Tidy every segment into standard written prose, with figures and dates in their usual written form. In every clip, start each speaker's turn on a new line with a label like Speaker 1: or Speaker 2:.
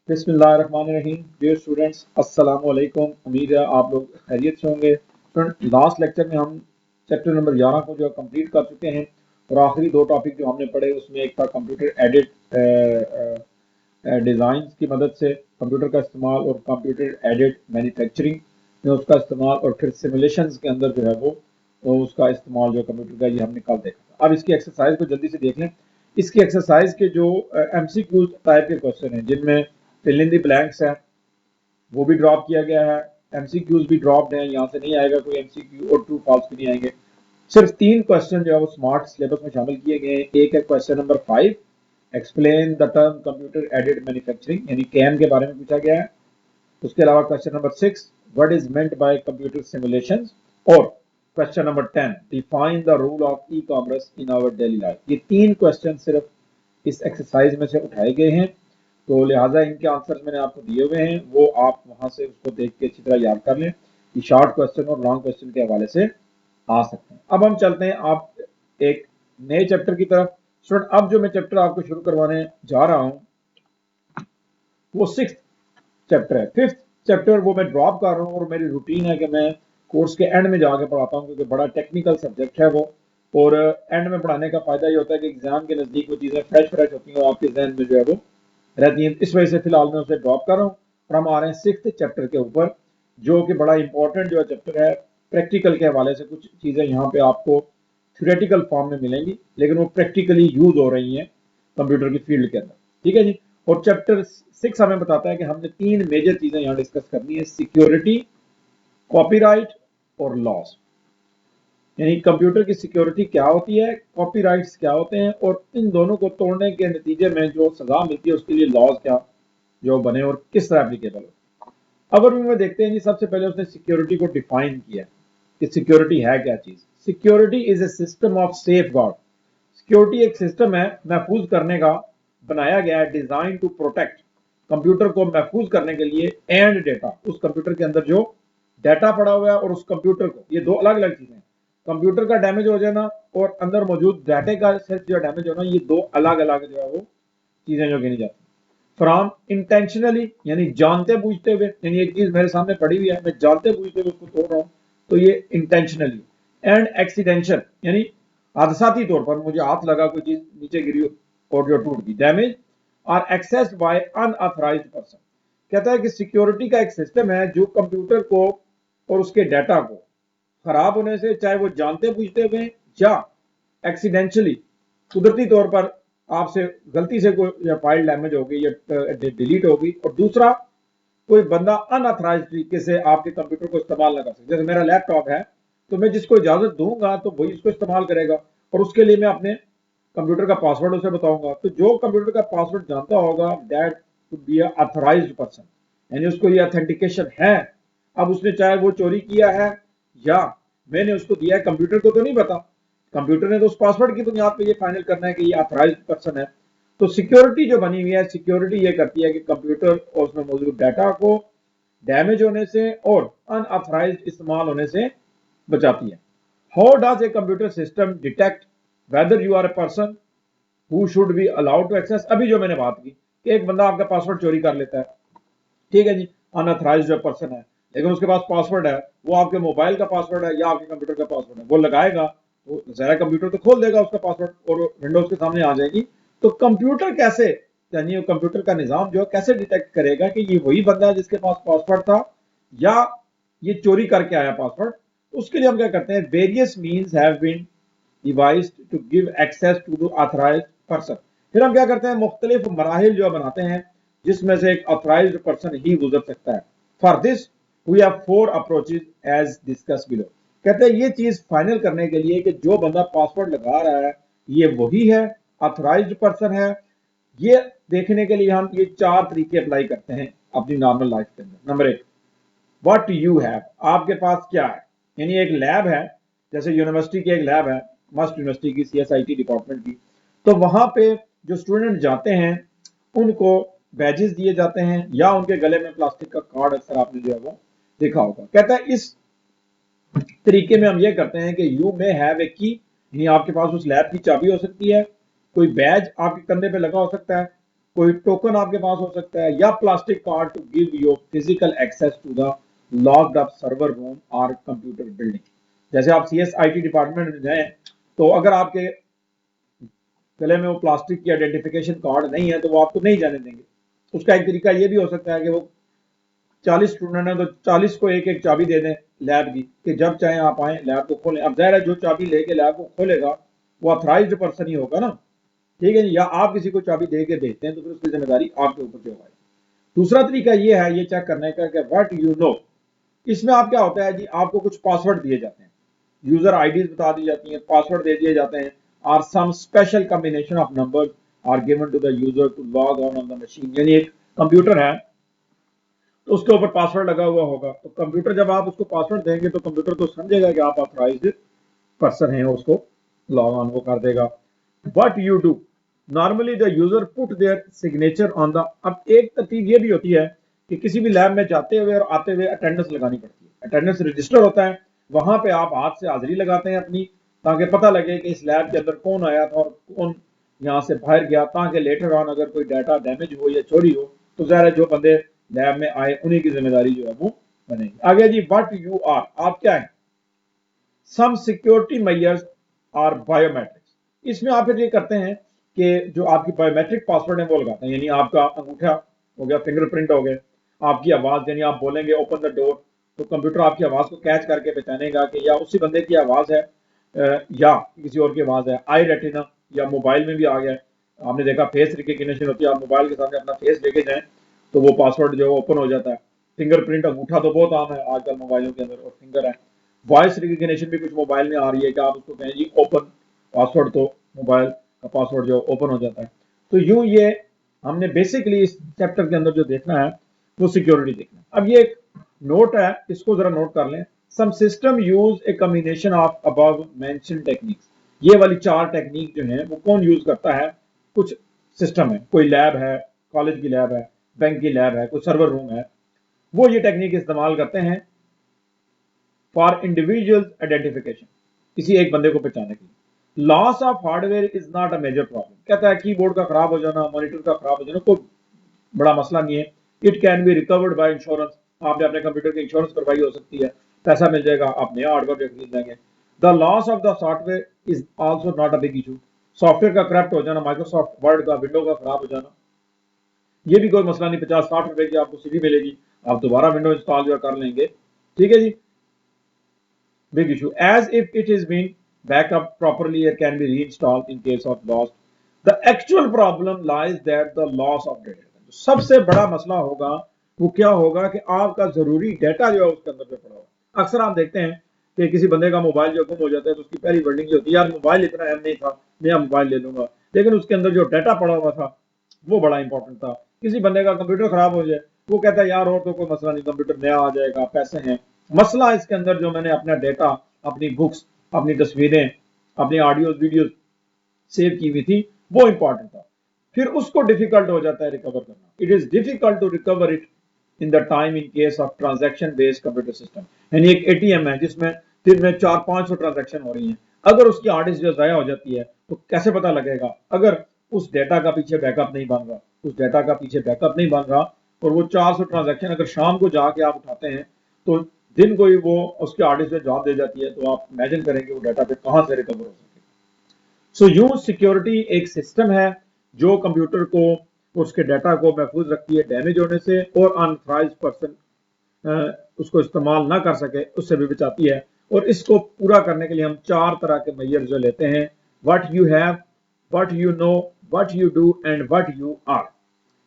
Speaker 1: बिस्मिल्लाहिर्रहमानिर्रहीम। Dear students, अस्सलाम वालेकुम। उम्मीद है आप लोग खैरियत से होंगे। स्टूडेंट, लास्ट लेक्चर में हम चैप्टर नंबर 11 को जो कंप्लीट कर चुके हैं और आखिरी दो टॉपिक जो हमने पढ़े उसमें एक था कंप्यूटर एडेड डिज़ाइन की मदद से कंप्यूटर का इस्तेमाल और कंप्यूटर एडेड मैन्युफैक्चरिंग में उसका इस्तेमाल, और फिर सिमुलेशंस के अंदर जो है वो उसका इस्तेमाल जो कंप्यूटर का, ये हमने कल देखा। अब इसकी एक्सरसाइज को जल्दी से देख लें। इसकी एक्सरसाइज के जो MCQ टाइप के क्वेश्चन हैं जिनमें फिल इन द ब्लैंक्स है वो भी ड्रॉप किया गया है। MCQs भी ड्रॉप्ड हैं, यहाँ से नहीं आएगा कोई MCQ और ट्रू फॉल्स भी नहीं आएंगे। सिर्फ तीन क्वेश्चन जो है वो स्मार्ट सिलेबस में शामिल किए गए हैं। एक है question number 5, explain the term computer aided manufacturing यानी कैम के बारे में पूछा गया है। उसके अलावा question number 6, what is meant by computer simulations. और question number 10, define the rule of e commerce in our daily life. ये तीन क्वेश्चन सिर्फ इस एक्सरसाइज में से उठाए गए हैं, तो लिहाजा इनके आंसर मैंने आपको दिए हुए हैं, वो आप वहां से उसको देख के अच्छी तरह याद कर लें कि शॉर्ट क्वेश्चन और लॉन्ग क्वेश्चन के हवाले से आ सकते हैं। अब हम चलते हैं आप एक नए चैप्टर की तरफ। स्टूडेंट, अब जो मैं चैप्टर आपको शुरू करवाने जा रहा हूं वो 6th चैप्टर है। 5th चैप्टर वो मैं ड्रॉप कर रहा हूँ और मेरी रूटीन है कि मैं कोर्स के एंड में जाके पढ़ाता हूँ क्योंकि बड़ा टेक्निकल सब्जेक्ट है वो। और एंड में पढ़ाने का फायदा ये होता है कि एग्जाम के नजदीक वो चीजें फ्रेश फ्रेश होती हैं और आपके जहन में जो है वो रहती हैं। इस वजह से फिलहाल मैं उसे ड्रॉप कर रहा हूँ और हम आ रहे हैं 6th चैप्टर के ऊपर, जो कि बड़ा इंपॉर्टेंट जो है चैप्टर है। प्रैक्टिकल के हवाले से कुछ चीजें यहाँ पे आपको थ्योरेटिकल फॉर्म में मिलेंगी लेकिन वो प्रैक्टिकली यूज हो रही हैं कंप्यूटर की फील्ड के अंदर। ठीक है जी। और चैप्टर 6 हमें बताता है कि हमने तीन मेजर चीजें यहाँ डिस्कस करनी है: सिक्योरिटी, कॉपीराइट और लॉस। यानी कंप्यूटर की सिक्योरिटी क्या होती है, कॉपीराइट्स क्या होते हैं, और इन दोनों को तोड़ने के नतीजे में जो सजा मिलती है उसके लिए लॉज क्या जो बने और किस तरह एप्लीकेबल हो। अगर में देखते हैं जी, सबसे पहले उसने सिक्योरिटी को डिफाइन किया कि सिक्योरिटी है क्या चीज। Security is a system of safe guard. Security एक सिस्टम है महफूज करने का, बनाया गया है, डिजाइन टू प्रोटेक्ट, कंप्यूटर को महफूज करने के लिए, एंड डेटा, उस कंप्यूटर के अंदर जो डाटा पड़ा हुआ है और उस कंप्यूटर को, ये दो अलग अलग चीजें हैं। कंप्यूटर का डैमेज हो जाना और अंदर मौजूद डाटे का सेट जो डैमेज होना, ये दो अलग अलग जो है वो चीजें जो गिनी जाती हैं। फ्रॉम इंटेंशनली यानी जानते बूझते हुए, यानी एक चीज मेरे सामने पड़ी हुई है मैं जानते बूझते हुए उसको तोड़ रहा हूं, तो ये इंटेंशनली। एंड एक्सीडेंशियल यानी हादसाती तौर पर मुझे हाथ लगा, कोई चीज नीचे गिरी और जो टूट गई। Damage are accessed by unauthorized person. कहता है कि सिक्योरिटी का एक सिस्टम है जो कंप्यूटर को और उसके डाटा को खराब होने से, चाहे वो जानते बूझते हुए या एक्सीडेंशियली, कुदरती तौर पर आपसे गलती से कोई फाइल डैमेज होगी या डिलीट होगी, और दूसरा कोई बंदा अनऑथराइज तरीके से आपके कंप्यूटर को इस्तेमाल ना कर सके। जैसे मेरा लैपटॉप है तो मैं जिसको इजाजत दूंगा तो वही इसको इस्तेमाल करेगा, और उसके लिए मैं अपने कंप्यूटर का पासवर्ड उसे बताऊंगा। तो जो कंप्यूटर का पासवर्ड जानता होगा that would be authorised person, यानी उसको ये ऑथेंटिकेशन है। अब उसने चाहे वो चोरी किया है या मैंने उसको दिया है, कंप्यूटर को तो नहीं पता, कंप्यूटर ने तो उस पासवर्ड की बुनियाद पे ये फाइनल करना है कि ये अथोराइज्ड पर्सन है। तो सिक्योरिटी जो बनी हुई है, सिक्योरिटी ये करती है कि कंप्यूटर और उसमें मौजूद डाटा को डैमेज होने से और अनऑथराइज्ड इस्तेमाल होने से बचाती है। How does a computer system detect whether you are a person who should be allowed to access. अभी जो मैंने बात की कि एक बंदा आपका पासवर्ड चोरी कर लेता है, ठीक है जी, अनऑथराइज्ड पर्सन है, लेकिन उसके पास पासवर्ड है, वो आपके मोबाइल का पासवर्ड है या आपके कंप्यूटर का पासवर्ड है, वो लगाएगा तो जरा कंप्यूटर तो खोल देगा उसका पासवर्ड और विंडोज के सामने आ जाएगी। तो कंप्यूटर कैसे, यानी कंप्यूटर का निजाम जो है कैसे डिटेक्ट करेगा कि ये वही बंदा है जिसके पास पासवर्ड था या ये चोरी करके आया पासवर्ड। उसके लिए हम क्या करते हैं, various means have been devised to give access to the authorized person. फिर हम क्या करते हैं, मुख्तलिफ मराहिल जो बनाते हैं जिसमें से एक ऑथराइज्ड पर्सन ही गुजर सकता है। For this we have 4 approaches as discussed below. कहते हैं ये चीज फाइनल करने के लिए कि जो बंदा पासवर्ड लगा रहा है ये वही है, ऑथराइज्ड पर्सन है, ये देखने के लिए हम ये 4 तरीके अप्लाई करते हैं अपनी नॉर्मल लाइफ के अंदर। नंबर 1, व्हाट यू हैव, आपके पास क्या है। यानी एक लैब है, जैसे यूनिवर्सिटी की एक लैब है, मस्ट यूनिवर्सिटी की, CSIT डिपार्टमेंट की, तो वहां पे जो स्टूडेंट जाते हैं उनको बैजेस दिए जाते हैं या उनके गले में प्लास्टिक का कार्ड अक्सर आपने जो है वो देखा होगा। कहता है इस तरीके में हम ये करते हैं कि यू मे हैव ए की, यानी आपके पास उस लैब की चाबी हो सकती है, कोई बैज आपके कंधे पे लगा हो सकता है, कोई टोकन आपके पास हो सकता है, या plastic card to give your physical access to the locked up server room और कंप्यूटर बिल्डिंग। जैसे आप CSIT डिपार्टमेंट में जाएं, तो अगर आपके गले में वो प्लास्टिक की आइडेंटिफिकेशन कार्ड नहीं है तो वो आपको नहीं जाने देंगे। उसका एक तरीका ये भी हो सकता है कि वो 40 स्टूडेंट है तो 40 को एक एक चाबी दे दें लैब की, कि जब चाहे आप आए लैब को खोलें। अब जाहिर है जो चाबी लेके लैब को खोलेगा वो ऑथराइज्ड पर्सन ही होगा ना, ठीक है जी। या आप किसी को चाबी दे के भेजते हैं तो फिर उसकी जिम्मेदारी आपके ऊपर क्यों आएगी। दूसरा तरीका ये है ये चेक करने का कि व्हाट यू नो। इसमें आप क्या होता है जी, आपको कुछ पासवर्ड दिए जाते हैं, यूजर आईडीज बता दी जाती हैं, पासवर्ड दे दिए जाते हैं, और some special combination of numbers are given to the user to log on the machine. यानी एक कंप्यूटर है तो उसके ऊपर पासवर्ड लगा हुआ होगा, तो कंप्यूटर जब आप उसको पासवर्ड देंगे तो कंप्यूटर तो समझेगा कि आप ऑथराइज्ड पर्सन है, उसको लॉग ऑन वो कर देगा। What you do, normally the user put there signature on the. अब एक तरतीब ये भी होती है कि किसी भी लैब में जाते हुए और आते हुए अटेंडेंस लगानी पड़ती है, अटेंडेंस रजिस्टर होता है, वहां पे आप हाथ से हाजिरी लगाते हैं अपनी, ताकि पता लगे कि इस लैब के अंदर कौन आया था और कौन यहाँ से बाहर गया, ताकि लेटर ऑन अगर कोई डाटा डैमेज हो या चोरी हो तो ज़ाहिर जो बंदे लैब में आए उन्हीं की जिम्मेदारी जो है वो बनेगी। आगे जी, व्हाट यू आर, आप क्या है। Some security measures are biometrics. इसमें आप फिर ये करते हैं कि जो आपकी बायोमेट्रिक पासवर्ड है वो लगाते हैं, यानी आपका अंगूठा हो गया, फिंगरप्रिंट हो गए, आपकी आवाज, यानी आप बोलेंगे ओपन द डोर तो कंप्यूटर आपकी आवाज को कैच करके पहचानेगा कि या उसी बंदे की आवाज है या किसी और की आवाज है। आई रेटिना, या मोबाइल में भी आ गया, आपने देखा फेस रिकग्निशन होती है, आप मोबाइल के सामने अपना फेस लेके जाएं तो वो पासवर्ड जो है ओपन हो जाता है। फिंगरप्रिंट, अंगूठा तो बहुत आम है आजकल मोबाइलों के अंदर, और फिंगर है। वॉइस रिकग्निशन भी कुछ मोबाइल में आ रही है कि आप उसको कहें जी ओपन पासवर्ड, तो मोबाइल का पासवर्ड जो ओपन हो जाता है। तो यूं ये हमने बेसिकली इस चैप्टर के अंदर जो देखना है वो सिक्योरिटी देखना है। अब ये एक नोट है, इसको जरा नोट कर लें। Some system use a combination of above mentioned techniques. ये वाली 4 टेक्निक जो है वो कौन यूज करता है। कुछ सिस्टम है, कोई लैब है, कॉलेज की लैब है, बैंक की लैब है, कोई सर्वर रूम है, वो ये टेक्निक इस्तेमाल करते हैं फॉर इंडिविजुअल आइडेंटिफिकेशन, किसी एक बंदे को पहचानने के लिए। Loss of hardware is not a major problem. कहता है कीबोर्ड का खराब हो जाना, मॉनिटर का खराब हो जाना कोई बड़ा मसला नहीं है। It can be recovered by insurance. आपने अपने कंप्यूटर की इंश्योरेंस करवाई हो सकती है, पैसा मिल जाएगा, आप नया हार्डवेयर खरीद लेंगे। The loss of the software is also not a big issue. Software का करप्ट हो जाना, माइक्रोसॉफ्ट वर्ड का, विंडो का खराब हो जाना, ये भी कोई मसला नहीं। 50-60 रुपए की आपको सीडी मिलेगी, आप दोबारा विंडो इंस्टॉल जो कर लेंगे, ठीक है जी। Big issue. As if it is being backed up properly or can be reinstalled in case of loss. The actual problem lies that the loss of data. सबसे बड़ा मसला होगा वो क्या होगा कि आपका जरूरी डाटा जो है उसके अंदर जो पड़ा होगा। अक्सर आप देखते हैं कि किसी बंदे का मोबाइल जो गुम हो जाता है तो उसकी पहली वर्डिंग जो होती है, यार मोबाइल इतना अहम नहीं था, नया मोबाइल ले लूंगा, लेकिन उसके अंदर जो डाटा पड़ा हुआ था वो बड़ा इंपॉर्टेंट था। किसी बंदे का कंप्यूटर खराब हो जाए, वो कहता है यार और तो कोई मसला नहीं, कंप्यूटर नया आ जाएगा, पैसे हैं। मसला इसके अंदर जो मैंने अपना डाटा, अपनी बुक्स, अपनी तस्वीरें, अपनी ऑडियो वीडियो सेव की हुई थी वो इंपॉर्टेंट था, फिर उसको डिफिकल्ट हो जाता है रिकवर करना। It is difficult to recover it in the time in case of transaction based computer system. यानी एक एटीएम है जिसमें दिन में 400-500 ट्रांजैक्शन हो रही हैं, अगर उसकी हार्ड डिस्क जो जाया हो जाती है तो कैसे पता लगेगा, अगर उस डेटा का पीछे बैकअप नहीं बन रहा, उस डेटा का पीछे बैकअप नहीं बन रहा, और वो 400 ट्रांजैक्शन अगर शाम को जाके आप उठाते हैं तो दिन को ही वो उसके हार्ड डिस्क में जॉब दे जाती है, तो आप इमेजिन करेंगे वो डाटा पे कहां से रिकवर हो सके। सो यूं सिक्योरिटी एक सिस्टम है जो कंप्यूटर को, उसके डाटा को महफूज रखती है डैमेज होने से, और अनऑथराइज्ड पर्सन उसको इस्तेमाल ना कर सके उससे भी बचाती है। और इसको पूरा करने के लिए हम 4 तरह के मेजर जो लेते हैं, what you have, what you know, what you do and what you are.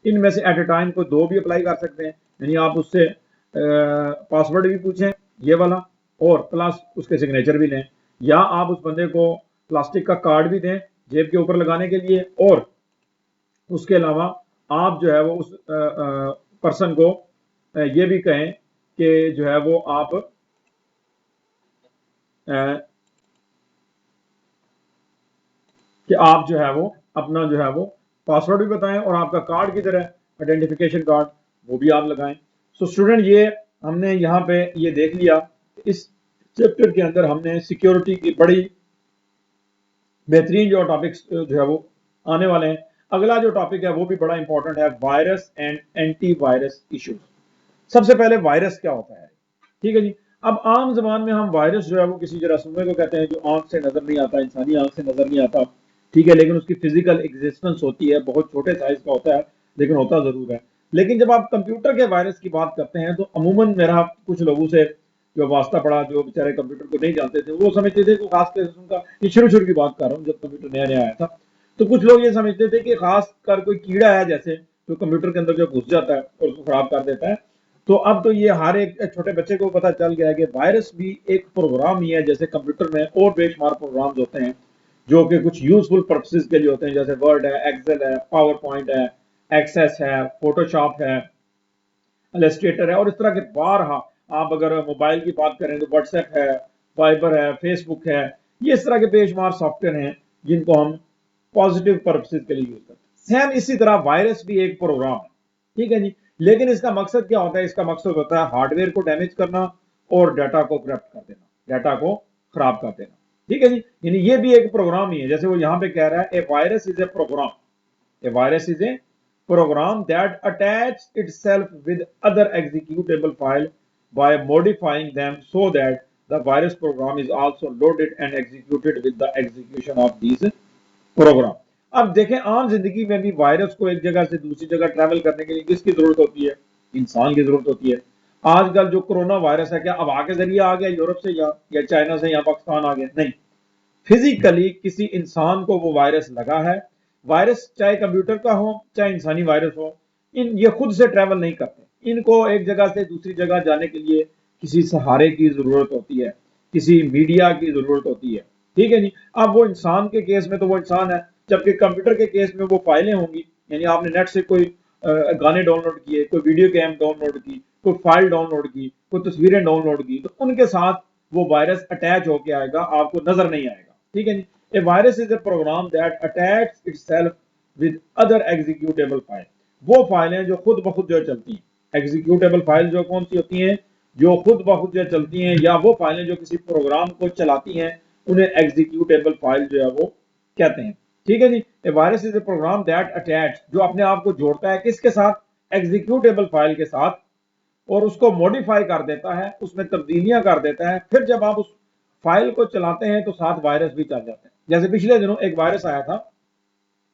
Speaker 1: इनमें से एट ए टाइम को 2 भी अप्लाई कर सकते हैं, यानी आप उससे पासवर्ड भी पूछें ये वाला और प्लस उसके सिग्नेचर भी लें, या आप उस बंदे को प्लास्टिक का कार्ड भी दें जेब के ऊपर लगाने के लिए, और उसके अलावा आप जो है वो उस पर्सन को ये भी कहें कि जो है वो आप कि आप जो है वो अपना जो है वो पासवर्ड भी बताएं, और आपका कार्ड की तरह आइडेंटिफिकेशन कार्ड वो भी आप लगाएं। सो स्टूडेंट, ये हमने यहाँ पे ये देख लिया, इस चैप्टर के अंदर हमने सिक्योरिटी की बड़ी बेहतरीन जो टॉपिक्स जो है वो आने वाले हैं। अगला जो टॉपिक है वो भी बड़ा इंपॉर्टेंट है, वायरस एंड एंटीवायरस इश्यूज। सबसे पहले वायरस क्या होता है, ठीक है जी। अब आम जबान में हम वायरस जो है वो किसी जरासीम को कहते हैं जो आंख से नजर नहीं आता, इंसानी आंख से नजर नहीं आता, ठीक है, लेकिन उसकी फिजिकल एग्जिस्टेंस होती है, बहुत छोटे साइज का होता है लेकिन होता जरूर है। लेकिन जब आप कंप्यूटर के वायरस की बात करते हैं तो अमूमन मेरा कुछ लोगों से जो वास्ता पड़ा, जो बेचारे कंप्यूटर को नहीं जानते थे, वो समझते थे, खास कर उनका ये शुरू की बात कर रहा हूँ जब कंप्यूटर नया नया आया था, तो कुछ लोग ये समझते थे कि खास कर कोई कीड़ा है जैसे जो कंप्यूटर के अंदर जो घुस जाता है और उसको खराब कर देता है। तो अब तो ये हर एक छोटे बच्चे को पता चल गया है कि वायरस भी एक प्रोग्राम ही है, जैसे कंप्यूटर में और बेशुमार प्रोग्राम्स होते हैं जो कि कुछ यूजफुल पर्पसेस के लिए होते हैं, जैसे वर्ड है, एक्सेल है, पावर पॉइंट है, एक्सेस है, फोटोशॉप है, इलस्ट्रेटर है, और इस तरह के बारहा। आप अगर मोबाइल की बात करें तो व्हाट्सएप है, वाइबर है, फेसबुक है, ये इस तरह के बेशुमार सॉफ्टवेयर हैं जिनको हम पॉजिटिव पर्पसेस के लिए यूज करते हैं। सेम इसी तरह वायरस भी एक प्रोग्राम है, ठीक है जी। लेकिन इसका मकसद क्या होता है, इसका मकसद होता है हार्डवेयर को डैमेज करना और डाटा को करप्ट कर देना, डाटा को खराब कर देना, ठीक है जी। यानी ये भी एक प्रोग्राम ही है, जैसे वो यहां पे कह रहा है a virus is a program, a virus is a program that attaches itself with other executable file by modifying them so that the virus program is also loaded and executed with the execution of these program। अब देखें आम जिंदगी में भी virus को एक जगह से दूसरी जगह ट्रैवल करने के लिए किसकी जरूरत होती है, इंसान की जरूरत होती है। आजकल जो कोरोना वायरस है क्या अब आगे जरिए आ गया यूरोप से या चाइना से या पाकिस्तान आ गया, नहीं, फिजिकली किसी इंसान को वो वायरस लगा है। वायरस चाहे कंप्यूटर का हो चाहे इंसानी वायरस हो, ये खुद से ट्रेवल नहीं करते, इनको एक जगह से दूसरी जगह जाने के लिए किसी सहारे की जरूरत होती है, किसी मीडिया की जरूरत होती है, ठीक है जी। अब वो इंसान के केस में तो वो इंसान है, जबकि कंप्यूटर के केस में वो फाइलें होंगी, यानी आपने नेट से कोई गाने डाउनलोड किए, कोई वीडियो गेम डाउनलोड की, कोई फाइल डाउनलोड की, कोई तस्वीरें डाउनलोड की, तो उनके साथ वो वायरस अटैच होके आएगा, आपको नजर नहीं आएगा, ठीक है जी। A virus is a program that attach itself with other executable file. वो फाइलें जो खुद ब खुद जो चलती हैं, एग्जीक्यूटेबल फाइल जो कौन सी होती हैं, जो खुद ब खुद जो चलती हैं, या वो फाइलें जो किसी प्रोग्राम को चलाती हैं, उन्हें एग्जीक्यूटेबल फाइल जो है वो कहते हैं, ठीक है जी। A virus is a program that attach, जो अपने आप को जोड़ता है किसके साथ, एग्जीक्यूटेबल फाइल के साथ, और उसको मॉडिफाई कर देता है, उसमें तब्दीलियां कर देता है। फिर जब आप उस फाइल को चलाते हैं तो साथ वायरस भी चल जाते हैं। जैसे पिछले दिनों एक वायरस आया था,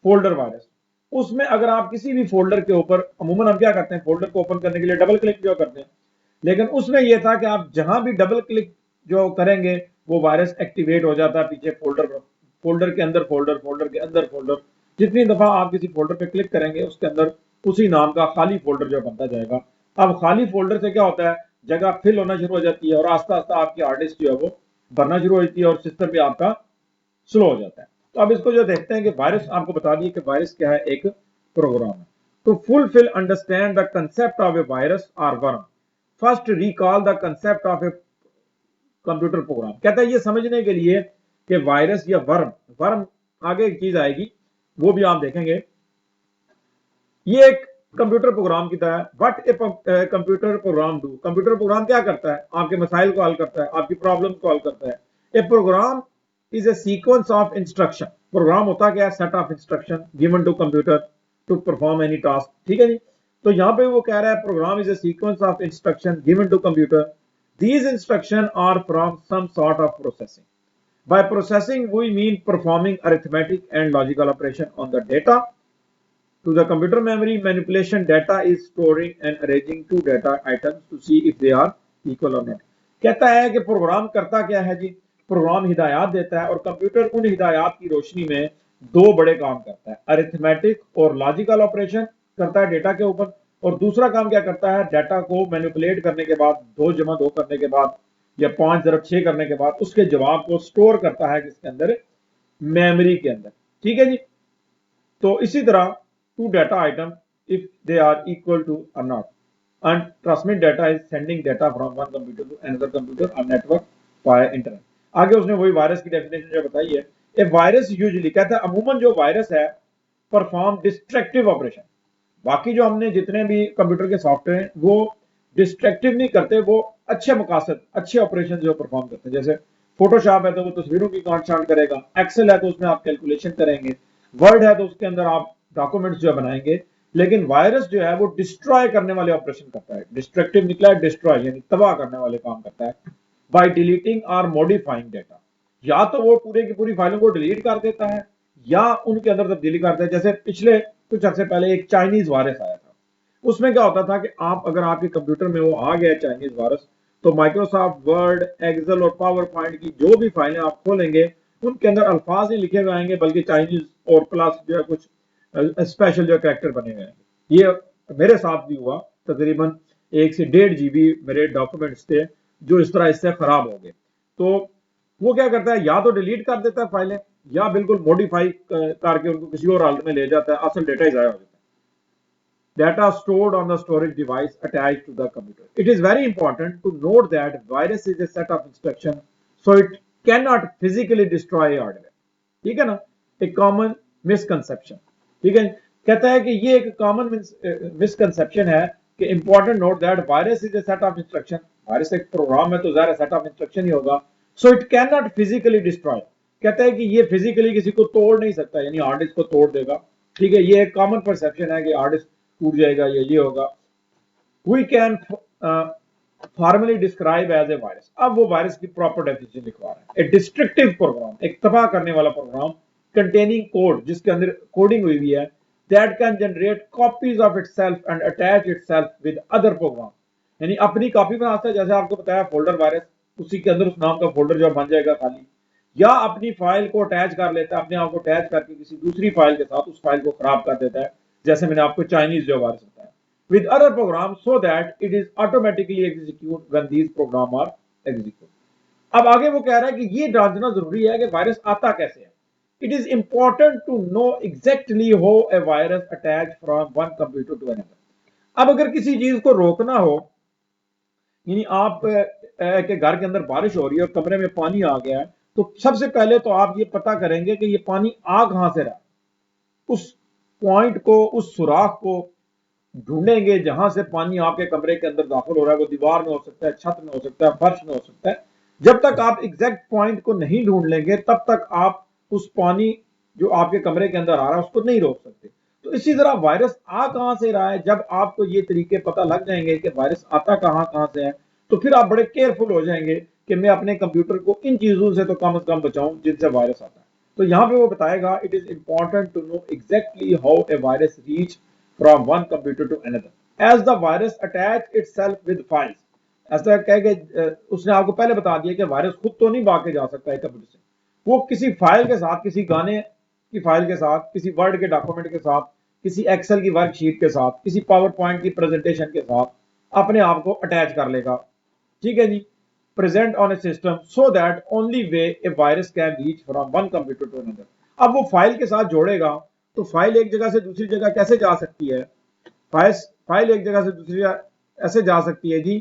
Speaker 1: फोल्डर वायरस। उसमें अगर आप किसी भी फोल्डर के ऊपर, अमूमन हम क्या करते हैं, फोल्डर को ओपन करने के लिए डबल क्लिक जो करते हैं, लेकिन उसमें यह था कि आप जहां भी डबल क्लिक जो करेंगे वो वायरस एक्टिवेट हो जाता है पीछे फोल्डर पर, फोल्डर के अंदर फोल्डर, फोल्डर के अंदर फोल्डर। जितनी दफा आप किसी फोल्डर पे क्लिक करेंगे उसके अंदर उसी नाम का खाली फोल्डर जो बनता जाएगा। अब खाली फोल्डर से क्या होता है, जगह फिल होना शुरू हो जाती है और आस्ता आस्ता आपकी हार्ड डिस्क जो है वो भरना शुरू हो जाती है और सिस्टम भी आपका स्लो हो जाता है। तो अब इसको जो देखते हैं कि वायरस, आपको बता दिए कि वायरस क्या है, एक प्रोग्राम है। तो fulfil understand the concept of a virus और worm, first recall the concept of a computer program. कहता है ये समझने के लिए कि वायरस या वर्म, वर्म आगे एक चीज आएगी वो भी आप देखेंगे, ये एक कंप्यूटर प्रोग्राम की तरह। What A computer programme do, computer program क्या करता है, आपके मसाइल को हल करता है, आपकी प्रॉब्लम को हल करता है। A program is a sequence of instruction, program होता क्या है, set of instruction given to computer to perform any task, ठीक है जी। तो यहां पे वो कह रहा है program is a sequence of instruction given to computer, these instruction are from some sort of processing, by processing we mean performing arithmetic and logical operation on the data to the computer memory। manipulation data is storing and arranging two data items to see if they are equal or not। कहता है कि programme करता क्या है जी, programme हिदायत देता है और कंप्यूटर उन हिदायत की रोशनी में दो बड़े काम करता है, अरिथमेटिक और लॉजिकल ऑपरेशन करता है डेटा के ऊपर, और दूसरा काम क्या करता है, डाटा को मैनिपुलेट करने के बाद, 2 जमा 2 करने के बाद या 5 ज़रब 6 करने के बाद उसके जवाब को स्टोर करता है किसके अंदर, मेमोरी के अंदर, ठीक है जी। तो इसी तरह two data item if they are equal to और not, and transmit data is sending data from one computer to another computer on network via internet। आगे उसने वही वायरस की डेफिनेशन जो बताई है। ए वायरस यूजुअली, कहता है अमूमन जो वायरस है परफॉर्म डिस्ट्रक्टिव ऑपरेशन। बाकी जो हमने जितने भी कंप्यूटर के सॉफ्टवेयर हैं वो डिस्ट्रक्टिव नहीं करते, वो अच्छे मकासद, अच्छे ऑपरेशन जो परफॉर्म करते हैं। जैसे फोटोशॉप है तो वो तस्वीरों की काट छांट करेगा, एक्सेल है तो उसमें आप कैलकुलेशन करेंगे, वर्ड है तो उसके अंदर आप डॉक्यूमेंट्स जो है बनाएंगे, लेकिन वायरस जो है वो डिस्ट्रॉय करने वाले ऑपरेशन करता है। डिस्ट्रक्टिव निकला है, डिस्ट्रॉय यानी तबाह करने वाले काम करता है। बाय डिलीटिंग और मॉडिफाइंग डेटा, या तो वो पूरे की पूरी फाइलों को डिलीट कर देता है या उनके अंदर तब्दीली करता है। जैसे पिछले कुछ अर्से पहले एक चाइनीज वायरस आया था, उसमें क्या होता था कि आप अगर आपके कंप्यूटर में वो आ गया चाइनीज वायरस, तो माइक्रोसॉफ्ट वर्ड, एक्सेल और पावर पॉइंट की जो भी फाइलें आप खोलेंगे उनके अंदर अल्फाज नहीं लिखे हुए आएंगे, बल्कि चाइनीज और प्लस जो है कुछ स्पेशल जो कैरेक्टर बने हुए हैं। ये मेरे साथ भी हुआ, तकरीबन 1 से 1.5 GB मेरे डॉक्यूमेंट्स थे जो इस तरह इससे खराब हो गए। तो वो क्या करता है, या तो डिलीट कर देता है फाइलें, या बिल्कुल मॉडिफाई करके उनको किसी और हालत में ले जाता है, असल डेटा ही जाया हो जाता है। Data stored on the storage device attached to the computer. It is very important to note that virus is a set of instructions, so it cannot physically destroy hardware. ठीक है ना, एक कॉमन मिसकंसेप्शन। ठीक है, कहता है कि ये एक कॉमन मिसकंसेप्शन है कि important note that virus is A set of instruction. Virus एक प्रोग्राम है तो ज़ाहिर सेट ऑफ इंस्ट्रक्शन ही होगा। So it can not physically destroy, कहता है कि ये फिजिकली किसी को तोड़ नहीं सकता, यानी हार्ड डिस्क को तोड़ देगा। ठीक है, ये एक कॉमन परसेप्शन है कि हार्ड डिस्क टूट जाएगा या ये होगा। We can formally describe as a virus. अब वो वायरस की प्रॉपर डेफिनेशन लिखवा रहा है। ए डिस्ट्रक्टिव प्रोग्राम, एक तबाह करने वाला प्रोग्राम, कंटेनिंग कोड, जिसके अंदर कोडिंग हुई हुई है, that can generate copies of itself and attach itself with other program, यानी अपनी कॉपी बनाता है। जैसे आपको बताया फोल्डर वायरस, उसी के अंदर उस नाम का फोल्डर जो बन जाएगा खाली, या अपनी फाइल को अटैच कर लेता है, अपने आप को अटैच करके किसी दूसरी फाइल के साथ उस फाइल को खराब कर देता है, जैसे मैंने आपको चाइनीज जो वायरस बताया, with other programs so that it is automatically execute when these program are execute। अब आगे वो कह रहा है कि ये जानना जरूरी है कि वायरस आता कैसे है। It is important to know exactly how a virus attach from one computer to another। अब अगर किसी चीज को रोकना हो, यानी आप के घर के अंदर बारिश हो रही है और कमरे में पानी आ गया है, तो सबसे पहले तो आप ये पता करेंगे कि ये पानी आ कहां से रहा, उस पॉइंट को, उस सुराख को ढूंढेंगे जहां से पानी आपके कमरे के अंदर दाखिल हो रहा है। वो दीवार में हो सकता है, छत में हो सकता है, फर्श में हो सकता है। जब तक आप एग्जैक्ट पॉइंट को नहीं ढूंढ लेंगे तब तक आप उस पानी जो आपके कमरे के अंदर आ रहा है उसको नहीं रोक सकते। तो इसी तरह वायरस आ कहां से रहा है, जब आपको ये तरीके पता लग जाएंगे कि वायरस आता कहां कहां से है, तो फिर आप बड़े केयरफुल हो जाएंगे कि मैं अपने कंप्यूटर को इन चीजों से तो कम से कम बचाऊं जिनसे वायरस आता है। तो यहाँ पे वो बताएगा, it is important to know exactly how a virus reach from one computer to another as the virus attach itself with files। ऐसा कह के उसने आपको पहले बता दिया कि वायरस खुद तो नहीं भाग के जा सकता है कंप्यूटर से, वो किसी फाइल के साथ, किसी गाने की फाइल के साथ, किसी वर्ड के डॉक्यूमेंट के साथ, किसी एक्सेल की वर्कशीट के साथ, किसी पावर पॉइंट की प्रेजेंटेशन के साथ अपने आप को अटैच कर लेगा। ठीक है जी, present on a system so that only way a virus can reach from one computer to another. अब वो फाइल के साथ जोड़ेगा, तो फाइल एक जगह से दूसरी जगह कैसे जा सकती है, फाइल एक जगह से दूसरी जगह ऐसे जा सकती है जी,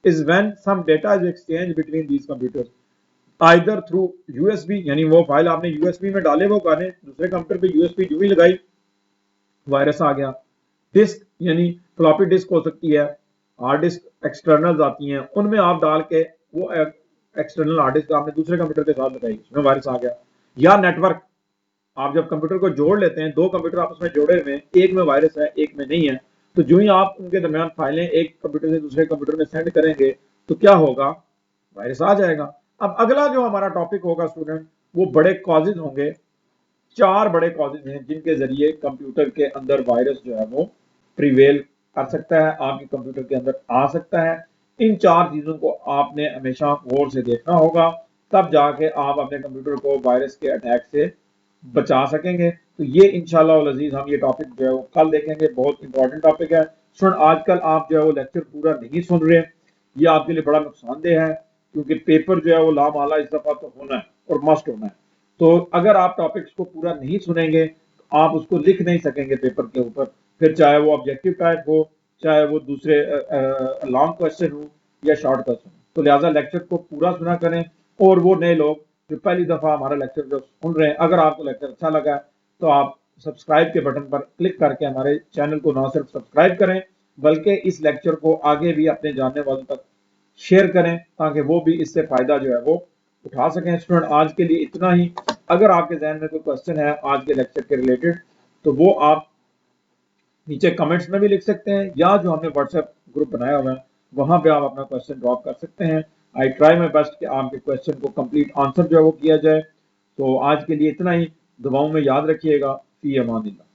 Speaker 1: is when some data is exchange between these computers either through USB, यानी वो फाइल आपने यूएसबी में डाले, वो गाने दूसरे कंप्यूटर पे यूएसबी जो भी लगाई, वायरस आ गया। डिस्क यानी फ्लॉपी डिस्क हो सकती है, हार्ड डिस्क एक्सटर्नल्स आती हैं, उनमें आप डाल के वो एक्सटर्नल हार्ड डिस्क आपने दूसरे कंप्यूटर के साथ लगाई, उसमें वायरस आ गया। या नेटवर्क, आप जब कंप्यूटर को जोड़ लेते हैं, दो कंप्यूटर आपस में जोड़े हुए हैं, एक में वायरस है एक में नहीं है, तो जो ही आप उनके दरमियान फाइलें एक कंप्यूटर से दूसरे कंप्यूटर में सेंड करेंगे तो क्या होगा, वायरस आ जाएगा। अब अगला जो हमारा टॉपिक होगा स्टूडेंट, वो बड़े कॉजेज होंगे। 4 बड़े कॉजेज हैं जिनके जरिए कंप्यूटर के अंदर वायरस जो है वो प्रिवेल कर सकता है, आपके कंप्यूटर के अंदर आ सकता है। इन 4 चीजों को आपने हमेशा गौर से देखना होगा, तब जाके आप अपने कंप्यूटर को वायरस के अटैक से बचा सकेंगे। तो ये इंशाल्लाह अजीज हम ये टॉपिक जो है वो कल देखेंगे, बहुत इंपॉर्टेंट टॉपिक है स्टूडेंट। आजकल आप जो है वो लेक्चर पूरा नहीं सुन रहे, ये आपके लिए बड़ा नुकसानदेह है, क्योंकि पेपर जो है वो लामाला इस दफा तो होना है और मस्ट होना है। तो अगर आप टॉपिक्स को पूरा नहीं सुनेंगे तो आप उसको लिख नहीं सकेंगे पेपर के ऊपर, फिर चाहे वो ऑब्जेक्टिव टाइप हो, चाहे वो दूसरे लॉन्ग क्वेश्चन हो या शॉर्ट क्वेश्चन हो। तो लिहाजा लेक्चर को पूरा सुना करें। और वो नए लोग जो पहली दफा हमारा लेक्चर जो सुन रहे हैं, अगर आपको लेक्चर अच्छा लगा तो आप सब्सक्राइब के बटन पर क्लिक करके हमारे चैनल को ना सिर्फ सब्सक्राइब करें, बल्कि इस लेक्चर को आगे भी अपने जानने वालों तक शेयर करें, ताकि वो भी इससे फायदा जो है वो उठा सकें। स्टूडेंट आज के लिए इतना ही। अगर आपके जहन में कोई क्वेश्चन है आज के लेक्चर के रिलेटेड, तो वो आप नीचे कमेंट्स में भी लिख सकते हैं, या जो हमने व्हाट्सएप ग्रुप बनाया हुआ है वहां पे आप अपना क्वेश्चन ड्रॉप कर सकते हैं। आई ट्राई माई बेस्ट कि आपके क्वेश्चन को कंप्लीट आंसर जो है वो किया जाए। तो आज के लिए इतना ही। दुआओं में याद रखिएगा। फी अमानिल्लाह।